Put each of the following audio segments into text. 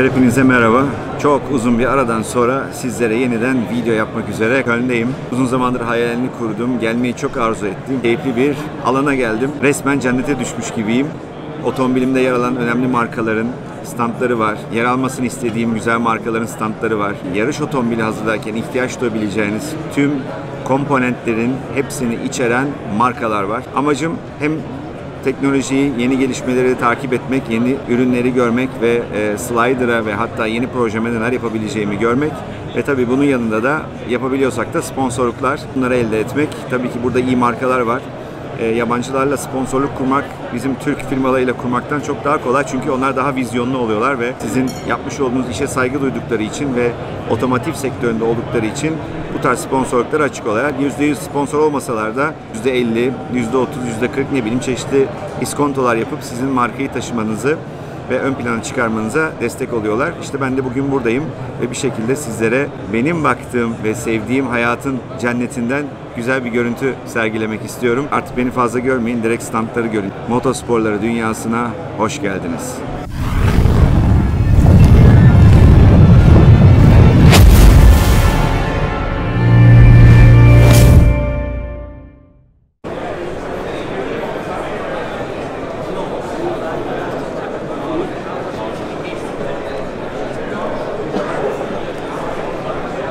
Hepinize merhaba. Çok uzun bir aradan sonra sizlere yeniden video yapmak üzere Köln'deyim. Uzun zamandır hayalini kurdum, gelmeyi çok arzu ettim. Keyifli bir alana geldim. Resmen cennete düşmüş gibiyim. Otomobilimde yer alan önemli markaların standları var. Yer almasını istediğim güzel markaların standları var. Yarış otomobili hazırlarken ihtiyaç duyabileceğiniz tüm komponentlerin hepsini içeren markalar var. Amacım hem teknolojiyi, yeni gelişmeleri takip etmek, yeni ürünleri görmek ve Sizler'a ve hatta yeni projeme neler yapabileceğimi görmek ve tabii bunun yanında da yapabiliyorsak da sponsorluklar, bunları elde etmek. Tabii ki burada iyi markalar var. Yabancılarla sponsorluk kurmak bizim Türk firmalarıyla kurmaktan çok daha kolay, çünkü onlar daha vizyonlu oluyorlar ve sizin yapmış olduğunuz işe saygı duydukları için ve otomotiv sektöründe oldukları için bu tarz sponsorluklara açık olarak %100 sponsor olmasalar da %50, %30, %40 ne bileyim çeşitli iskontolar yapıp sizin markayı taşımanızı ve ön plana çıkarmanıza destek oluyorlar. İşte ben de bugün buradayım ve bir şekilde sizlere benim baktığım ve sevdiğim hayatın cennetinden güzel bir görüntü sergilemek istiyorum. Artık beni fazla görmeyin, direkt standları görün. Motorsporları dünyasına hoş geldiniz.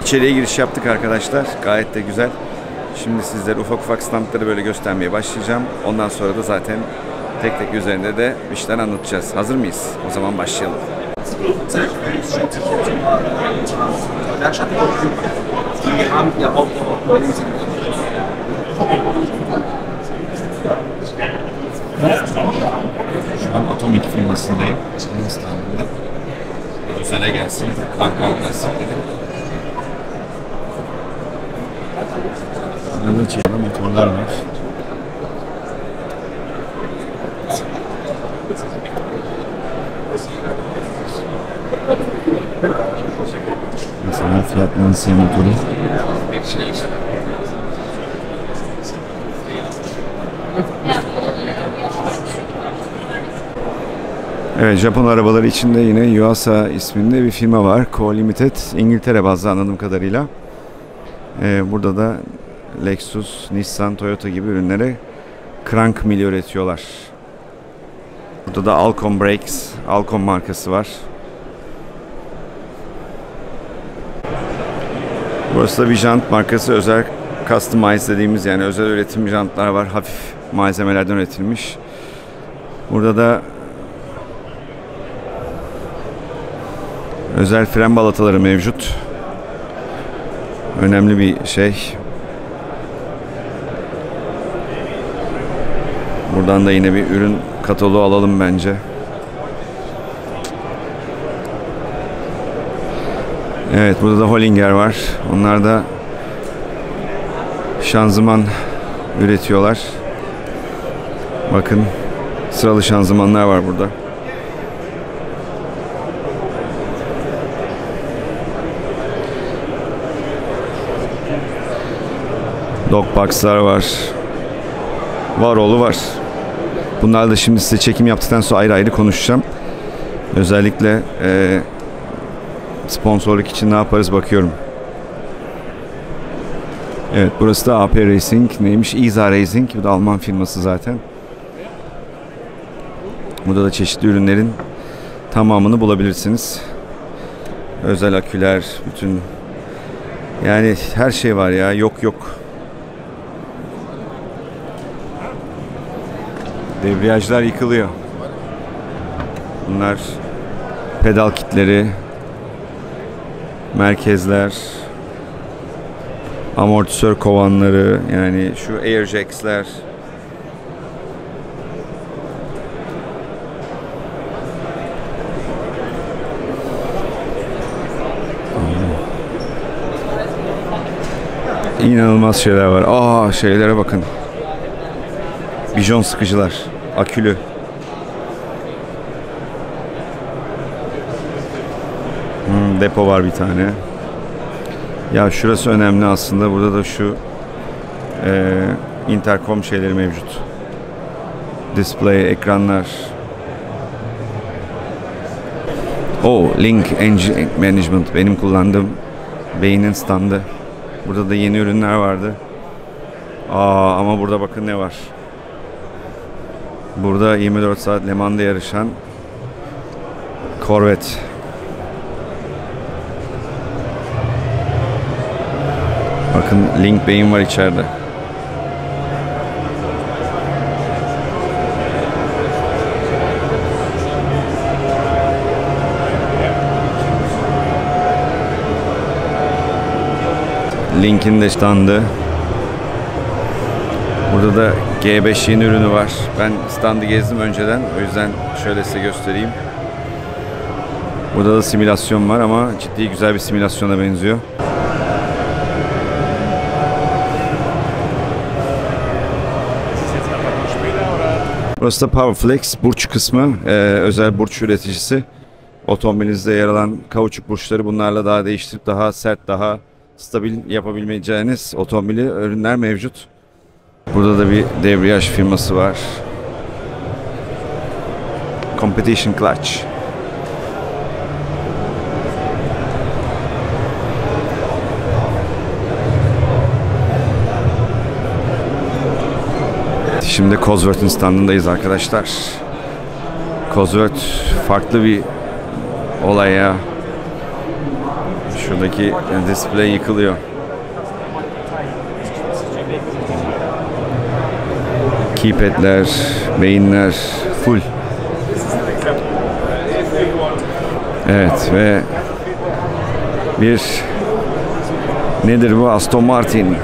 İçeriye giriş yaptık arkadaşlar. Gayet de güzel. Şimdi sizlere ufak ufak standları böyle göstermeye başlayacağım. Ondan sonra da zaten tek tek üzerinde de bir şeyler anlatacağız. Hazır mıyız? O zaman başlayalım. Şu an Atomik firmasındayım. İstanbul'da. Özele gelsin. Ankara lastikleri. Burada çeşitli motorlar var. Mesela Fiat Lancia motoru. Evet, Japon arabaları içinde yine Yuasa isminde bir firma var. Co Limited, İngiltere bazlı anladığım kadarıyla. Burada da Lexus, Nissan, Toyota gibi ürünlere crank mili üretiyorlar. Burada da Alcon Brakes, Alcon markası var. Burası da bir jant markası, özel customize dediğimiz, yani özel üretim jantlar var. Hafif malzemelerden üretilmiş. Burada da özel fren balataları mevcut. Önemli bir şey. Buradan da yine bir ürün kataloğu alalım bence. Evet, burada da Hollinger var. Onlar da şanzıman üretiyorlar. Bakın, sıralı şanzımanlar var burada. Dogbox'lar var. Var oğlu var. Bunlarla da şimdi size çekim yaptıktan sonra ayrı ayrı konuşacağım. Özellikle sponsorluk için ne yaparız bakıyorum. Evet, burası da AP Racing. Neymiş? İza Racing. Bu da Alman firması zaten. Burada da çeşitli ürünlerin tamamını bulabilirsiniz. Özel aküler, bütün, yani her şey var ya. Yok. Debriyajlar yıkılıyor. Bunlar pedal kitleri, merkezler, amortisör kovanları, yani şu air jacks'ler. İnanılmaz şeyler var. Şeylere bakın. Bijon sıkıcılar. Akülü. Depo var bir tane. Ya şurası önemli aslında. Burada da şu intercom şeyleri mevcut. Display, ekranlar. Oh, Link Engine Management benim kullandığım beynin standı. Burada da yeni ürünler vardı. Ama burada bakın ne var. Burada 24 saat Le Mans'da yarışan Corvette. Bakın Link beyin var içeride. Link'in de standı. Burada da G5 yeni ürünü var. Ben standı gezdim önceden. O yüzden şöyle size göstereyim. Burada da simülasyon var ama ciddi güzel bir simülasyona benziyor. Burası da Powerflex burç kısmı. Özel burç üreticisi. Otomobilinizde yer alan kauçuk burçları bunlarla daha değiştirip daha sert, daha stabil yapabileceğiniz otomobili ürünler mevcut. Burada da bir debriyaj firması var. Competition Clutch. Şimdi Cosworth'un standındayız arkadaşlar. Cosworth farklı bir olay ya. Şuradaki display yıkılıyor. Keypad'ler, beyinler full. Evet ve bir nedir bu? Aston Martin.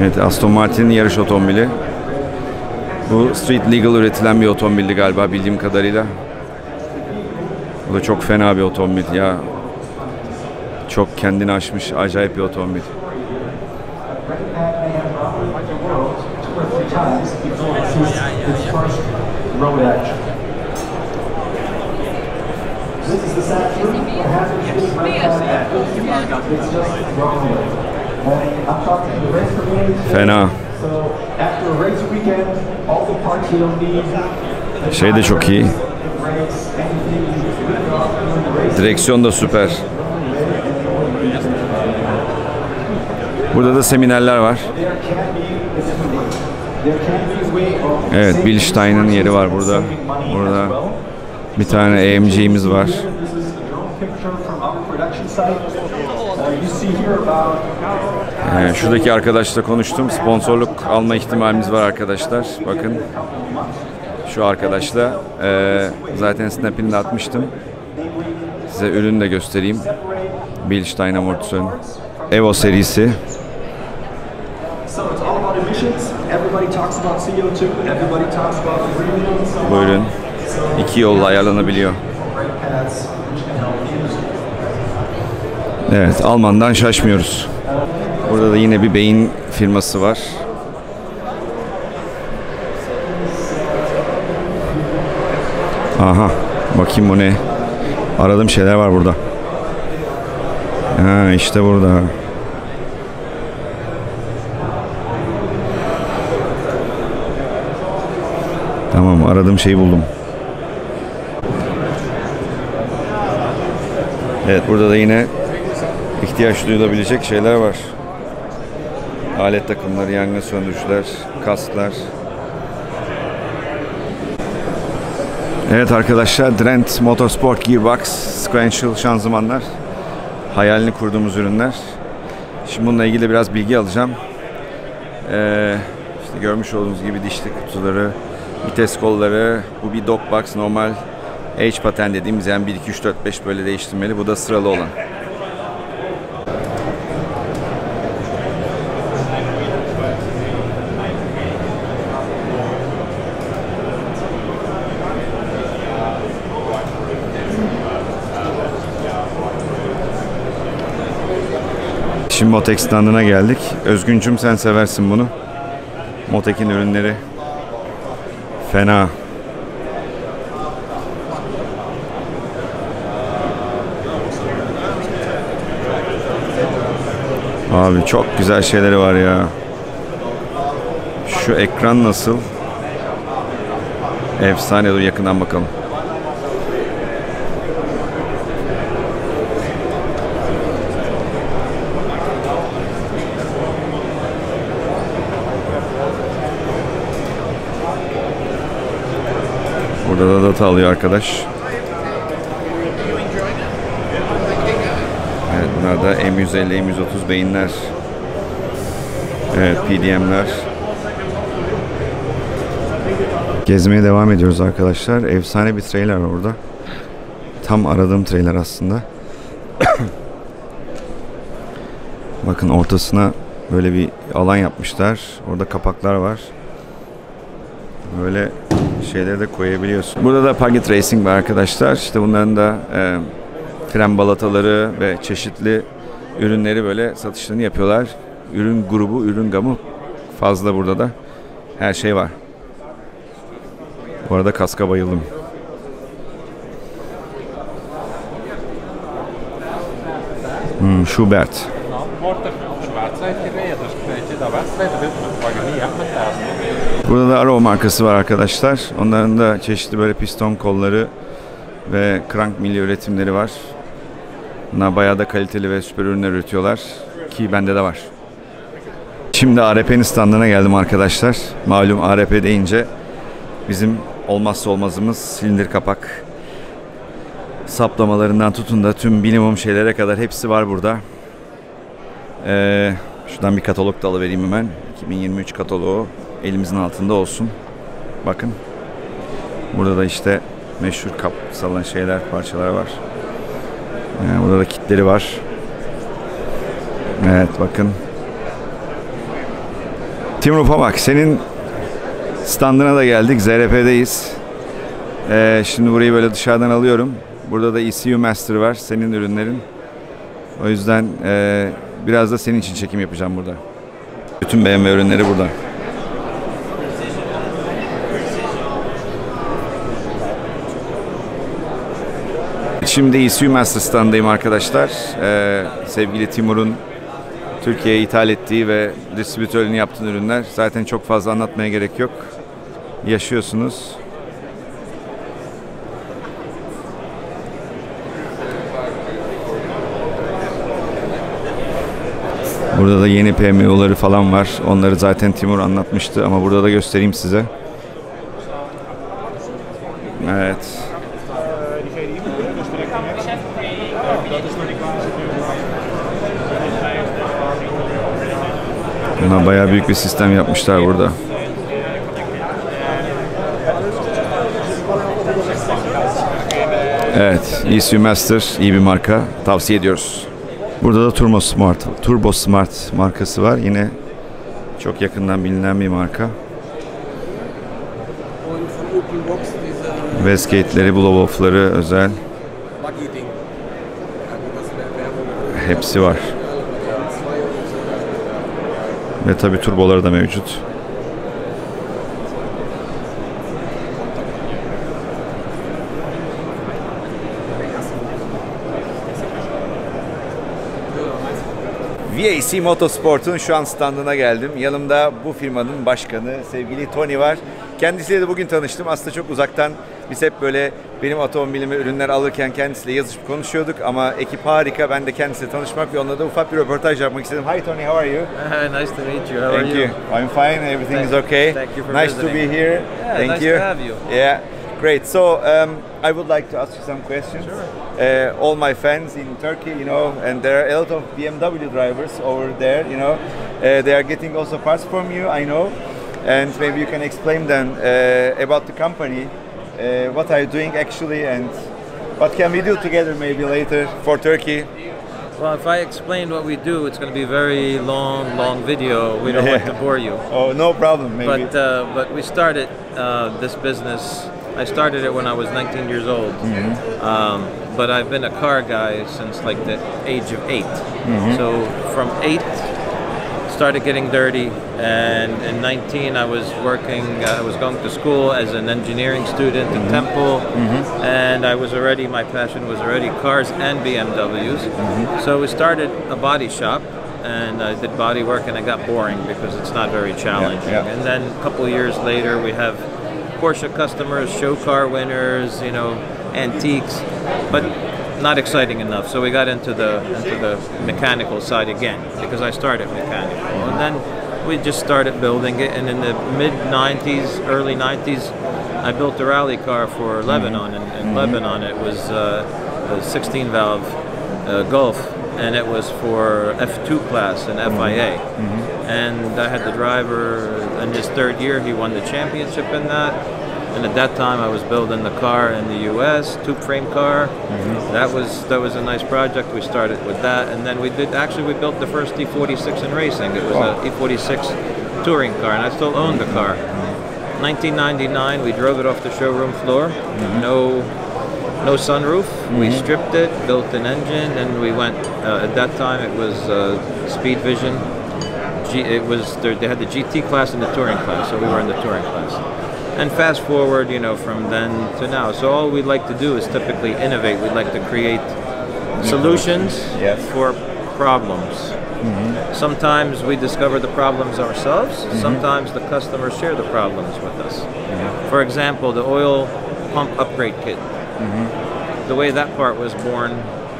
Evet, Aston Martin'in yarış otomobili. Bu street legal üretilen bir otomobildi galiba bildiğim kadarıyla. Bu da çok fena bir otomobil ya. Çok kendini aşmış acayip bir otomobil. Fena. Şey de çok iyi. Direksiyon da süper. Burada da seminerler var. Evet, Bilstein'ın yeri var burada. Burada bir tane AMG'miz var. Şuradaki arkadaşla konuştum. Sponsorluk alma ihtimalimiz var arkadaşlar. Bakın. Şu arkadaşla zaten snap'ini de atmıştım. Size ürünü de göstereyim. Bilstein amortisörün Evo serisi. Bu ürün 2 yolla ayarlanabiliyor. Evet, Alman'dan şaşmıyoruz. Burada da yine bir beyin firması var. Aha, bakayım bu ne? Aradığım şeyler var burada. Ha, işte burada. Tamam, aradığım şeyi buldum. Evet, burada da yine ihtiyaç duyulabilecek şeyler var. Alet takımları, yangın söndürücüler, kasklar. Evet arkadaşlar, Drent MotorSport Gearbox, sequential şanzımanlar. Hayalini kurduğumuz ürünler. Şimdi bununla ilgili biraz bilgi alacağım. İşte görmüş olduğunuz gibi dişli kutuları, vites kolları, bu bir dogbox, normal H pattern dediğimiz yani 1, 2, 3, 4, 5 böyle değiştirmeli. Bu da sıralı olan. Şimdi Motek standına geldik. Özgüncüm, sen seversin bunu. Motek'in ürünleri fena. Abi çok güzel şeyleri var ya. Şu ekran nasıl? Efsane, dur yakından bakalım. Burada da data alıyor arkadaş. Evet, bunlar da M150, M130 beyinler. Evet, PDM'ler. Gezmeye devam ediyoruz arkadaşlar. Efsane bir trailer var orada. Tam aradığım trailer aslında. Bakın ortasına böyle bir alan yapmışlar. Orada kapaklar var. Böyle şeyleri de koyabiliyorsun. Burada da Pagid Racing var arkadaşlar. İşte bunların da fren balataları ve çeşitli ürünleri böyle satışlarını yapıyorlar. Ürün grubu, ürün gamı fazla burada da. Her şey var. Bu arada kaska bayıldım. Schubert. Burada da Araya markası var arkadaşlar. Onların da çeşitli böyle piston kolları ve crank milli üretimleri var. Bunlar bayağı da kaliteli ve süper ürünler üretiyorlar. Ki bende de var. Şimdi ARP'nin standına geldim arkadaşlar. Malum ARP deyince bizim olmazsa olmazımız silindir kapak. Saplamalarından tutun da tüm minimum şeylere kadar hepsi var burada. Şuradan bir katalog da alıvereyim hemen. 2023 kataloğu elimizin altında olsun. Bakın. Burada da işte meşhur kapsalan şeyler, parçalar var. Burada da kitleri var. Evet bakın. Timur Pamak, senin standına da geldik. ZRP'deyiz. Şimdi burayı böyle dışarıdan alıyorum. Burada da ECU Master var. Senin ürünlerin. O yüzden biraz da senin için çekim yapacağım burada. Bütün BMW ürünleri burada. Şimdi ECU Master standındayım arkadaşlar. Sevgili Timur'un Türkiye'ye ithal ettiği ve distribütörünü yaptığı ürünler. Zaten çok fazla anlatmaya gerek yok. Yaşıyorsunuz. Burada da yeni PMU'ları falan var. Onları zaten Timur anlatmıştı ama burada da göstereyim size. Evet. Buna bayağı büyük bir sistem yapmışlar burada. Evet, ECU Master iyi bir marka. Tavsiye ediyoruz. Burada da Turbo Smart markası var. Yine çok yakından bilinen bir marka. Wastegate'leri, blow-off'ları özel. Hepsi var. Ve tabi turboları da mevcut. VAC MotorSport'un şu an standına geldim. Yanımda bu firmanın başkanı sevgili Tony var. Kendisiyle de bugün tanıştım. Aslında çok uzaktan biz hep böyle benim otomobilime ürünler alırken kendisiyle yazışıp konuşuyorduk ama ekip harika. Ben de kendisiyle tanışmak ve onunla da ufak bir röportaj yapmak istedim. Hi Tony, how are you? Nice to meet you. How are you? Thank you. I'm fine. Everything is okay. Thank you for nice visiting. to be here. Yeah, Thank nice you. to have you. Yeah, great. So I would like to ask you some questions. Sure. All my fans in Turkey, you know, and there are a lot of BMW drivers over there, you know. They are getting also parts from you, I know. And maybe you can explain them about the company. What are you doing actually, and what can we do together maybe later for Turkey? Well, if I explain what we do, it's going to be a very long video. We don't want to bore you. Oh, no problem, maybe. But we started this business. I started it when I was 19 years old. Mm-hmm. But I've been a car guy since like the age of 8. Mm-hmm. So from 8, started getting dirty, and in 19 I was working, I was going to school as an engineering student in Temple, and my passion was already cars and BMWs. So we started a body shop, and I did body work, and it got boring because it's not very challenging. And then a couple years later we have Porsche customers, show car winners, you know, antiques, but not exciting enough. So we got into the mechanical side again, because I started mechanical, and then we just started building it. And in the mid 90s, early 90s, I built a rally car for Lebanon. And in Lebanon, it was a 16 valve Golf, and it was for F2 class and FIA. And I had the driver in his third year. He won the championship in that. And at that time, I was building the car in the U.S., tube frame car. That was a nice project. We started with that, and then we built the first E46 in racing. It was an E46 touring car, and I still own the car. 1999, we drove it off the showroom floor. No sunroof. We stripped it, built an engine, and we went. At that time, it was Speed Vision. They had the GT class and the touring class, so we were in the touring class. And fast forward, you know, from then to now. So all we like to do is typically innovate. We like to create solutions for problems. Sometimes we discover the problems ourselves. Sometimes the customers share the problems with us. For example, the oil pump upgrade kit. The way that part was born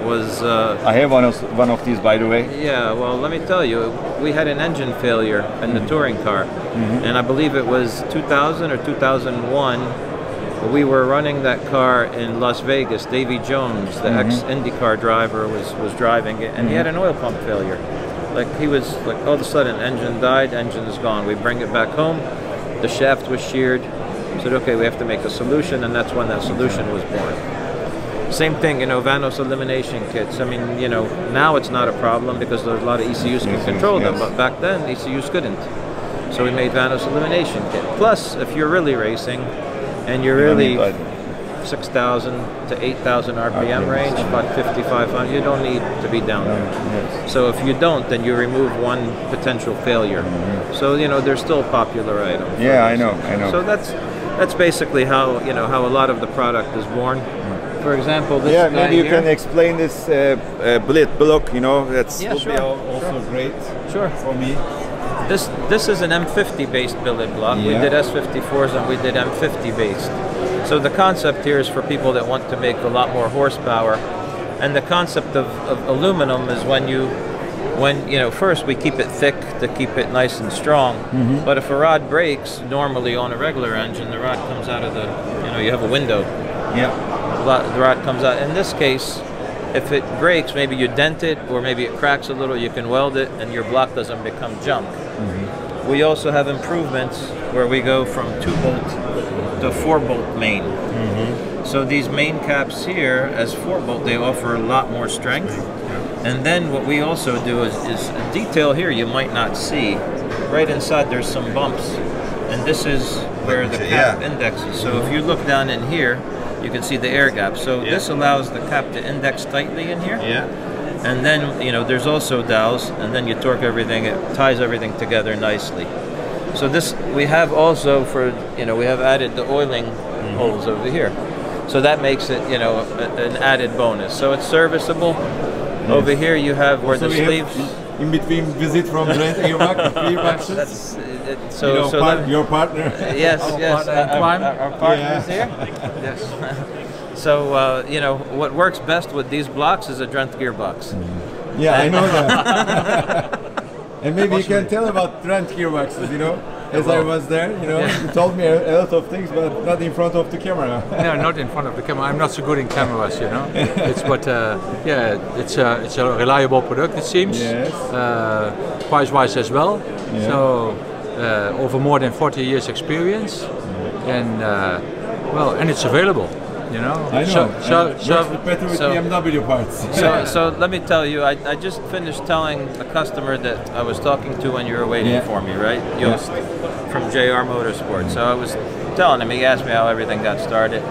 was... I have one of these, by the way. Yeah, well, let me tell you, we had an engine failure in the touring car, and I believe it was 2000 or 2001. We were running that car in Las Vegas. Davy Jones, the ex-IndyCar driver, was driving it, and he had an oil pump failure. Like, he was, like, all of a sudden, engine died, engine is gone. We bring it back home, the shaft was sheared. Said, okay, we have to make a solution, and that's when that solution was born. Same thing, you know, Vanos elimination kits. I mean, you know, now it's not a problem because there's a lot of ECUs can control them, but back then ECUs couldn't. So we made Vanos elimination kit. Plus, if you're really racing and you're really 6,000 to 8,000 RPM range, about 5,500, you don't need to be down there. So if you don't, then you remove one potential failure. So, you know, they're still popular items. Yeah, I know. So that's basically how, you know, how a lot of the product is born. For example, this guy maybe you here. can explain this block, you know, that's Yeah, sure. also great for me. This is an M50 based billet block. We did S54s and we did M50 based. So the concept here is for people that want to make a lot more horsepower. And the concept of aluminum is when you know, first we keep it thick to keep it nice and strong. But if a rod breaks, normally on a regular engine, the rod comes out of the, you know, you have a window. The rod comes out. In this case, if it breaks, maybe you dent it or maybe it cracks a little, you can weld it and your block doesn't become junk. We also have improvements where we go from 2-bolt to 4-bolt main. So these main caps here, as 4-bolt, they offer a lot more strength. And then what we also do is a detail here you might not see. Right inside there's some bumps, and this is where the cap indexes. So if you look down in here, you can see the air gap. So this allows the cap to index tightly in here. And then, you know, there's also dowels, and then you torque everything, it ties everything together nicely. So this, we have also for, you know, we have added the oiling holes over here. So that makes it, you know, an added bonus. So it's serviceable. Over here you have where the sleeves. In between visit from Brent That's so your partner. Yes, our partner is here. So you know, what works best with these blocks is a Drent gearbox. Yeah, I know that. And maybe you can tell about Drent gearboxes, you know, as I was there, you know, you told me a lot of things, but not in front of the camera. No, not in front of the camera. I'm not so good in cameras, you know. It's but it's a reliable product, it seems. Price-wise as well. So over more than 40 years experience, and well, and it's available. You know, I know. Better with BMW parts. So let me tell you, I just finished telling a customer that I was talking to when you were waiting for me, right? Joost from JR Motorsport. So I was telling him, he asked me how everything got started,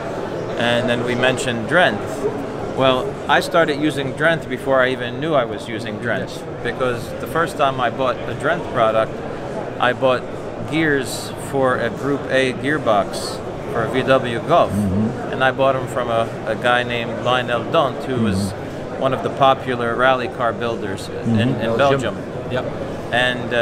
and then we mentioned Drent. Well, I started using Drent before I even knew I was using Drent, because the first time I bought a Drent product, I bought gears for a Group A gearbox for a VW Golf, and I bought them from a guy named Lionel Dont, who was one of the popular rally car builders in Belgium. Yep. And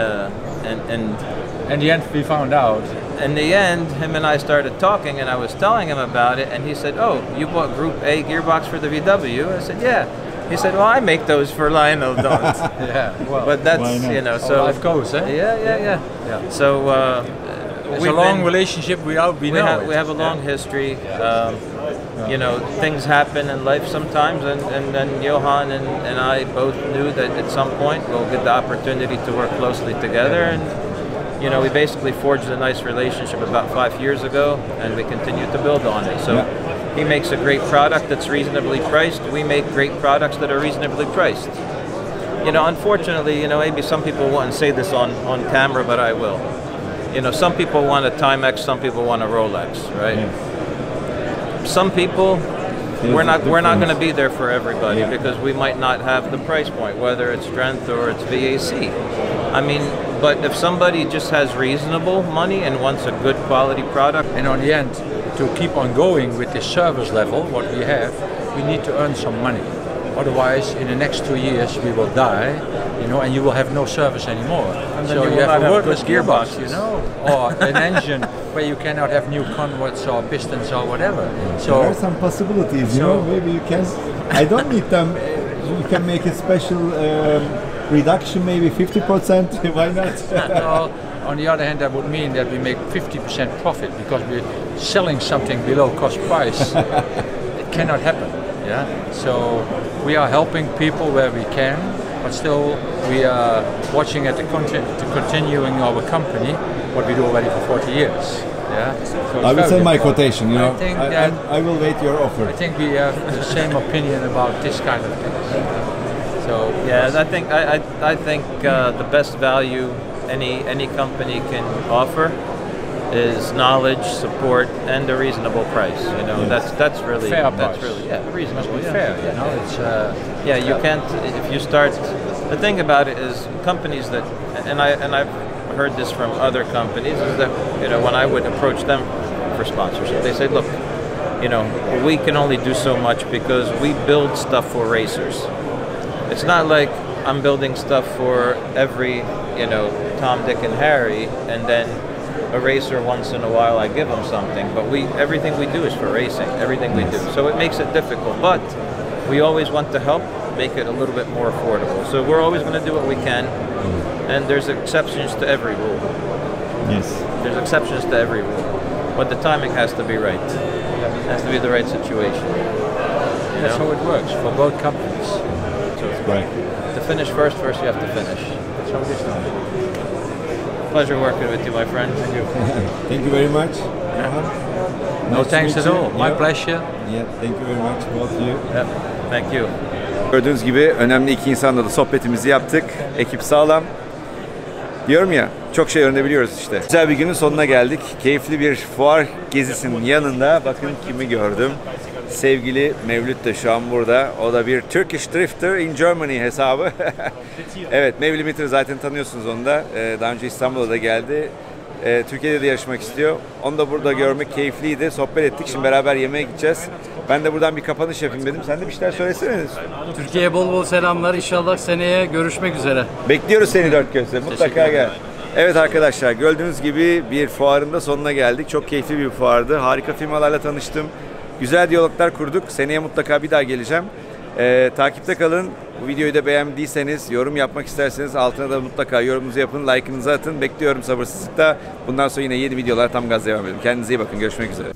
in the end, we found out in the end, him and I started talking, and I was telling him about it, and he said, "Oh, you bought Group A gearbox for the VW?" I said, "Yeah." He said, "Well, I make those for Lionel, don't." Yeah, well, but that's so life goes, eh? Yeah. So it's a long relationship. We have a long history. Things happen in life sometimes, and then Johan and I both knew that at some point we'll get the opportunity to work closely together, and we basically forged a nice relationship about 5 years ago, and we continue to build on it. So he makes a great product that's reasonably priced. We make great products that are reasonably priced. Unfortunately, maybe some people wouldn't say this on camera, but I will. Some people want a Timex, some people want a Rolex, right? Yeah. Some people, we're not going to be there for everybody because we might not have the price point, whether it's strength or it's VAC. I mean, but if somebody just has reasonable money and wants a good quality product, and on the end, to keep on going with the service level, what we have, we need to earn some money. Otherwise, in the next 2 years, we will die, and you will have no service anymore. And so you have a worthless gearbox, or an engine where you cannot have new converts or pistons or whatever. So there are some possibilities, maybe you can. I don't need them. You can make a special reduction, maybe 50%. Why not? No, on the other hand, that would mean that we make 50% profit because we're selling something below cost price. It cannot happen. Yeah. So we are helping people where we can, but still we are watching at the continuing our company, what we do already for 40 years. Yeah. So I will send my quotation. I think I will wait your offer. I think we have the same opinion about this kind of things. So yeah, I think the best value any company can offer is knowledge, support, and a reasonable price. That's really fair that's price. really reasonable. Must be fair. It's you can't if you start. The thing about it is companies that, and I've heard this from other companies, is that when I would approach them for sponsorship, they say, look, we can only do so much because we build stuff for racers. It's not like I'm building stuff for every Tom, Dick, and Harry, and then a racer once in a while I give them something, but everything we do is for racing, everything we do. So it makes it difficult, but we always want to help make it a little bit more affordable. So we're always going to do what we can, and there's exceptions to every rule. Yes. There's exceptions to every rule, but the timing has to be right. It has to be the right situation. That's how it works for both companies. So Right. to finish first you have to finish. That's how it is now. Pleasure working with you, my friend. Thank you. Thank you very much. No thanks at all. My pleasure. Yeah, thank you very much, both of you. Yep. Thank you. Gördüğünüz gibi önemli iki insanla da sohbetimizi yaptık. Ekip sağlam. Diyorum ya, çok şey öğrenebiliyoruz işte. Güzel bir günün sonuna geldik. Keyifli bir fuar gezisinin yanında bakın kimi gördüm. Sevgili Mevlüt de şu an burada. O da bir Turkish Drifter in Germany hesabı. Evet, Mevlüt'ü zaten tanıyorsunuz onu da. Daha önce İstanbul'a da geldi. Türkiye'de de yarışmak istiyor. Onu da burada görmek keyifliydi. Sohbet ettik. Şimdi beraber yemeğe gideceğiz. Ben de buradan bir kapanış yapayım dedim. Sen de bir şeyler söylesene. Türkiye'ye bol bol selamlar. İnşallah seneye görüşmek üzere. Bekliyoruz seni dört gözle. Mutlaka gel. Evet arkadaşlar, gördüğünüz gibi bir fuarın da sonuna geldik. Çok keyifli bir fuardı. Harika firmalarla tanıştım. Güzel diyaloglar kurduk. Seneye mutlaka bir daha geleceğim. Takipte kalın. Bu videoyu da beğendiyseniz, yorum yapmak isterseniz altına da mutlaka yorumunuzu yapın, like'ınızı atın. Bekliyorum sabırsızlıkla. Bundan sonra yine yeni videolar tam gaz devam edelim. Kendinize iyi bakın. Görüşmek üzere.